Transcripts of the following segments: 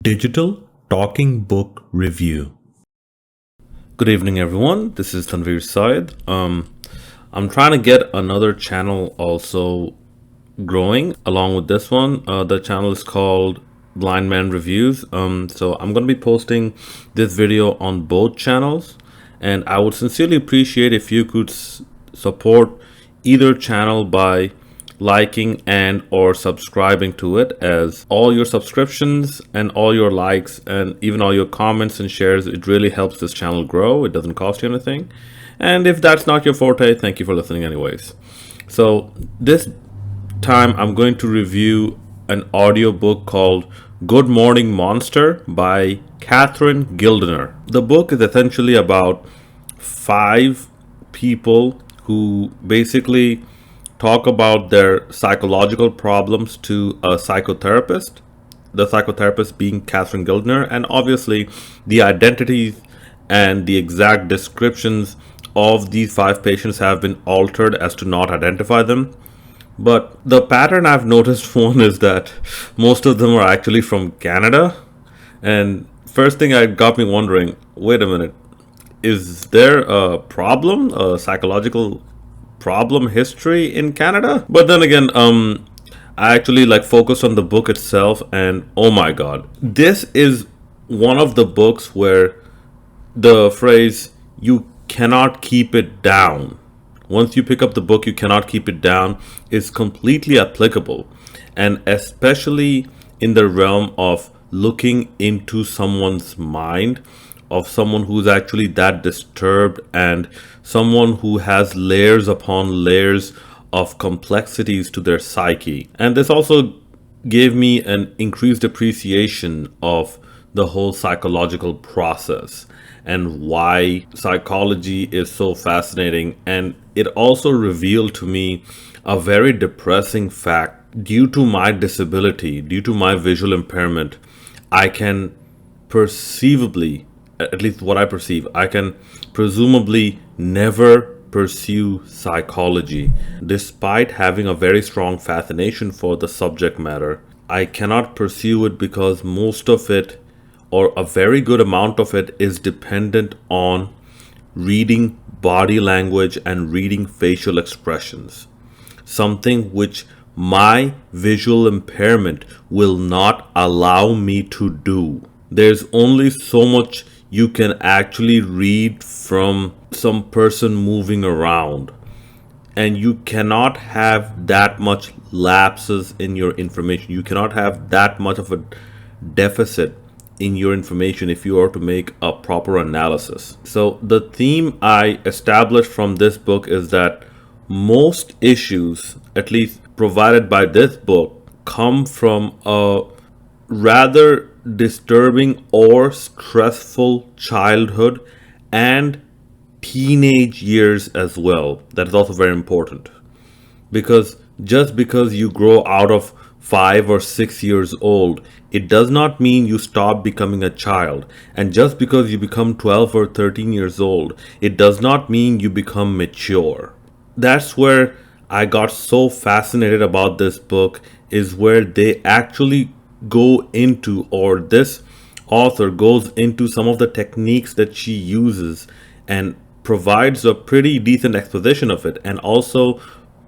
Digital Talking Book Review. Good evening, everyone. This is Tanveer Syed. I'm trying to get another channel also growing along with this one. The channel is called Blind Man Reviews. So I'm going to be posting this video on both channels, and I would sincerely appreciate if you could support either channel by liking and or subscribing to it, as all your subscriptions and all your likes and even all your comments and shares, it really helps this channel grow. It doesn't cost you anything, and if that's not your forte, thank you for listening anyways. So this time I'm going to review an audiobook called Good Morning Monster by Catherien Gildiner. The book is essentially about 5 people who basically talk about their psychological problems to a psychotherapist, the psychotherapist being Catherien Gildiner, and obviously the identities and the exact descriptions of these 5 patients have been altered as to not identify them. But the pattern I've noticed, one, is that most of them are actually from Canada. And first thing I got me wondering, wait a minute, is there a problem, a psychological problem history in Canada? But then again, I actually focused on the book itself, and oh my god, this is one of the books where the phrase "you cannot keep it down," once you pick up the book, you cannot keep it down, is completely applicable, and especially in the realm of looking into someone's mind, of someone who's actually that disturbed, and someone who has layers upon layers of complexities to their psyche. And this also gave me an increased appreciation of the whole psychological process and why psychology is so fascinating. And it also revealed to me a very depressing fact. Due to my disability, due to my visual impairment, I can perceivably, at least what I perceive, I can presumably never pursue psychology. Despite having a very strong fascination for the subject matter, I cannot pursue it because most of it, or a very good amount of it, is dependent on reading body language and reading facial expressions. Something which my visual impairment will not allow me to do. There's only so much you can actually read from some person moving around, and you cannot have that much lapses in your information. You cannot have that much of a deficit in your information if you are to make a proper analysis. So the theme I established from this book is that most issues, at least provided by this book, come from a rather disturbing or stressful childhood and teenage years as well. That is also very important, because just because you grow out of 5 or 6 years old, it does not mean you stop becoming a child. And just because you become 12 or 13 years old, it does not mean you become mature. That's where I got so fascinated about this book, is where they actually go into, or this author goes into, some of the techniques that she uses and provides a pretty decent exposition of it, and also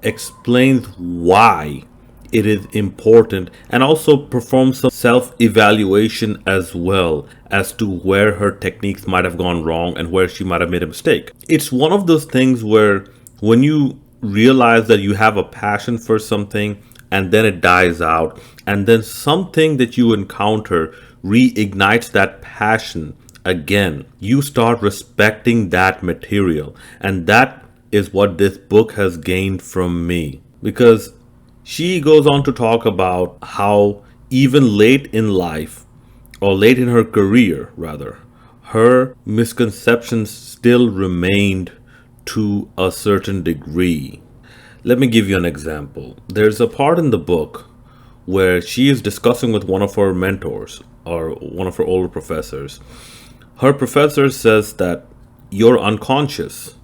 explains why it is important, and also performs some self-evaluation as well as to where her techniques might have gone wrong and where she might have made a mistake. It's one of those things where when you realize that you have a passion for something and then it dies out, and then something that you encounter reignites that passion again, you start respecting that material. And that is what this book has gained from me, because she goes on to talk about how even late in life, or late in her career rather, her misconceptions still remained to a certain degree. Let me give you an example. There's a part in the book where she is discussing with one of her mentors, or one of her older professors. Her professor says that your unconscious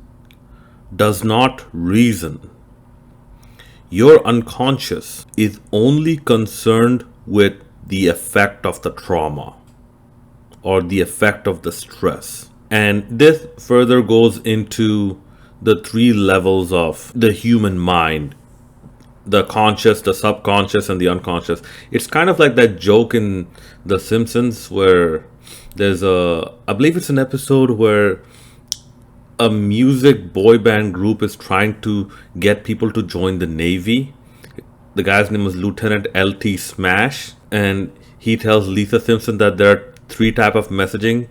does not reason. Your unconscious is only concerned with the effect of the trauma. or the effect of the stress. And this further goes into the three levels of the human mind: the conscious, the subconscious, and the unconscious. It's kind of like that joke in The Simpsons where there's I believe it's an episode where a music boy band group is trying to get people to join the Navy. The guy's name was Lieutenant LT Smash, and he tells Lisa Simpson that there are three type of messaging: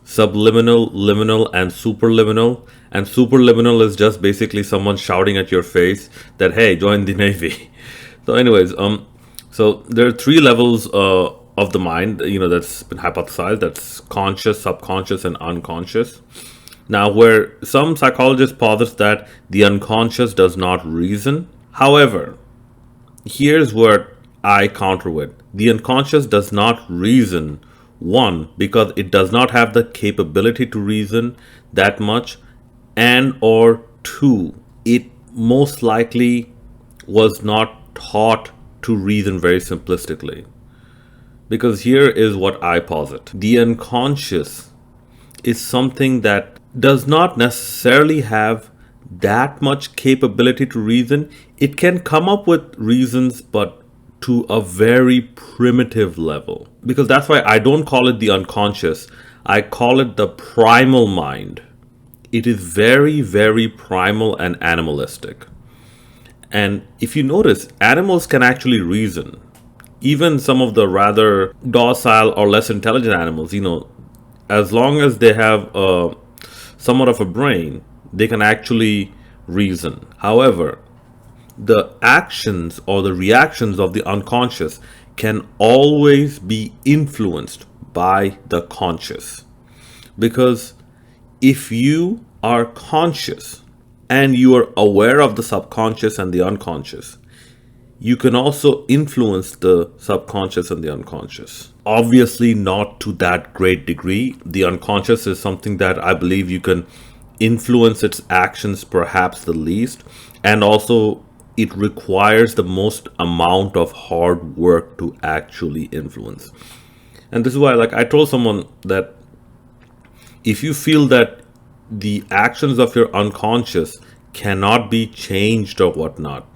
subliminal, liminal, and superliminal. And superliminal is just basically someone shouting at your face that, hey, join the Navy. So anyways, so there are three levels of the mind, that's been hypothesized. That's conscious, subconscious, and unconscious. Now, where some psychologists posit that the unconscious does not reason. However, here's what I counter with. The unconscious does not reason. One, because it does not have the capability to reason that much, and or two, it most likely was not taught to reason very simplistically. Because here is what I posit. The unconscious is something that does not necessarily have that much capability to reason. It can come up with reasons, but to a very primitive level. Because that's why I don't call it the unconscious. I call it the primal mind. It is very, very primal and animalistic. And if you notice, animals can actually reason. Even some of the rather docile or less intelligent animals, as long as they have somewhat of a brain, they can actually reason. However, the actions or the reactions of the unconscious can always be influenced by the conscious. Because if you are conscious and you are aware of the subconscious and the unconscious, you can also influence the subconscious and the unconscious. Obviously, not to that great degree. The unconscious is something that I believe you can influence its actions perhaps the least, and also it requires the most amount of hard work to actually influence. And this is why, I told someone that if you feel that the actions of your unconscious cannot be changed or whatnot,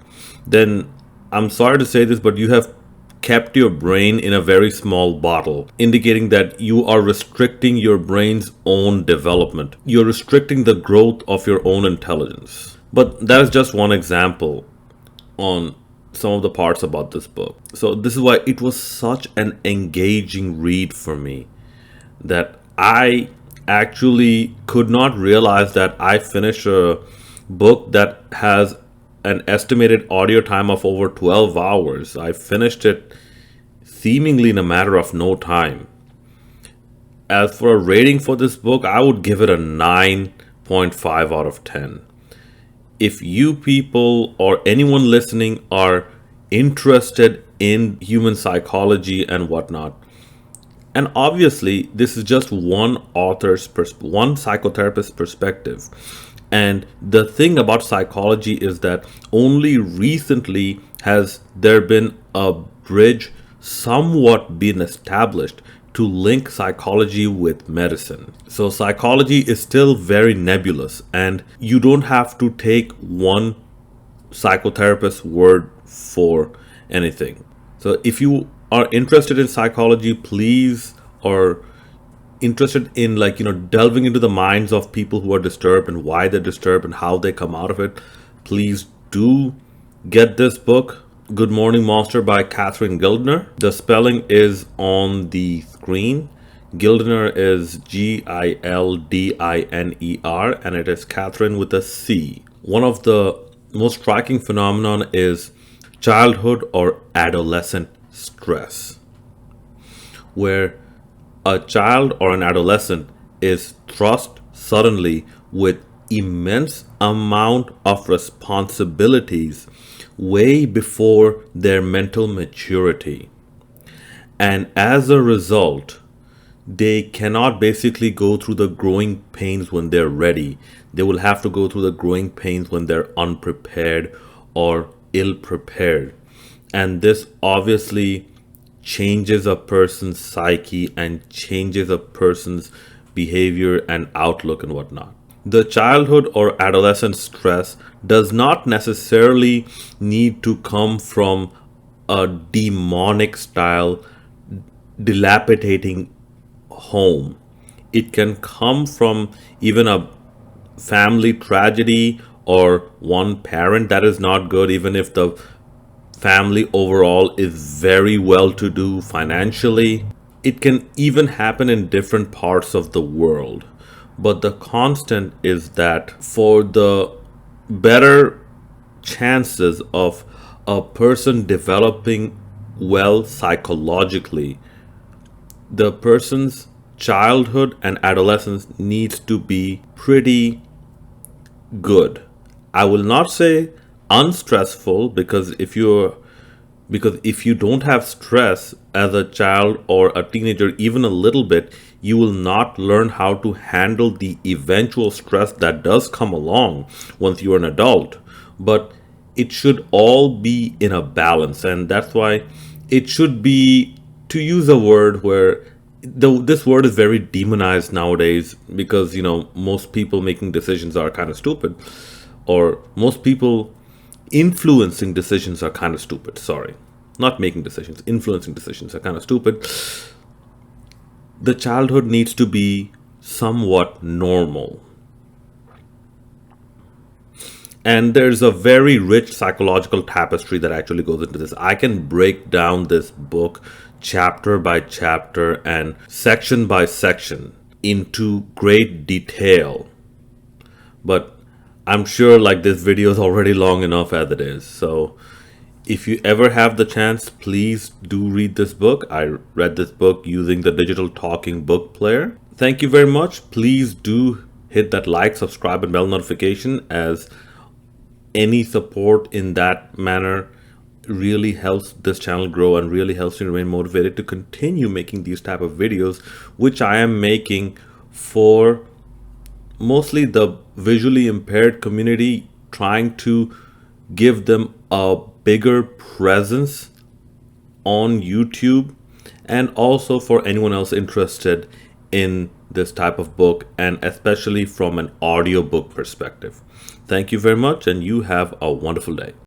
then I'm sorry to say this, but you have kept your brain in a very small bottle, indicating that you are restricting your brain's own development. You're restricting the growth of your own intelligence. But that is just one example on some of the parts about this book. So this is why it was such an engaging read for me, that I actually could not realize that I finished a book that has an estimated audio time of over 12 hours. I finished it seemingly in a matter of no time. As for a rating for this book, I would give it a 9.5 out of 10. If you people or anyone listening are interested in human psychology and whatnot, and obviously this is just one one psychotherapist's perspective. And the thing about psychology is that only recently has there been a bridge somewhat been established to link psychology with medicine. So psychology is still very nebulous, and you don't have to take one psychotherapist's word for anything. So if you are interested in psychology, please, or interested in delving into the minds of people who are disturbed and why they're disturbed and how they come out of it, please do get this book, Good Morning Monster by Catherien Gildiner. The spelling is on the screen. Gildiner is Gildiner, and it is Catherien with a C. One of the most striking phenomenon is childhood or adolescent stress, where a child or an adolescent is thrust suddenly with immense amount of responsibilities way before their mental maturity. And as a result, they cannot basically go through the growing pains when they're ready. They will have to go through the growing pains when they're unprepared or ill prepared. And this obviously changes a person's psyche and changes a person's behavior and outlook and whatnot. The childhood or adolescent stress does not necessarily need to come from a demonic style, dilapidating home. It can come from even a family tragedy or one parent that is not good, even if the family overall is very well to do financially. It can even happen in different parts of the world. But the constant is that for the better chances of a person developing well psychologically, the person's childhood and adolescence needs to be pretty good. I will not say unstressful, because if you don't have stress as a child or a teenager even a little bit, you will not learn how to handle the eventual stress that does come along once you're an adult. But it should all be in a balance, and that's why it should be, to use a word where this word is very demonized nowadays, because most people making decisions are kind of stupid, or most people influencing decisions are kind of stupid. Sorry, not making decisions, influencing decisions are kind of stupid. The childhood needs to be somewhat normal. And there's a very rich psychological tapestry that actually goes into this. I can break down this book chapter by chapter and section by section into great detail. But I'm sure this video is already long enough as it is. So if you ever have the chance, please do read this book. I read this book using the digital talking book player. Thank you very much. Please do hit that like, subscribe, and bell notification, as any support in that manner really helps this channel grow and really helps me remain motivated to continue making these type of videos, which I am making for mostly the visually impaired community, trying to give them a bigger presence on YouTube, and also for anyone else interested in this type of book, and especially from an audiobook perspective. Thank you very much, and you have a wonderful day.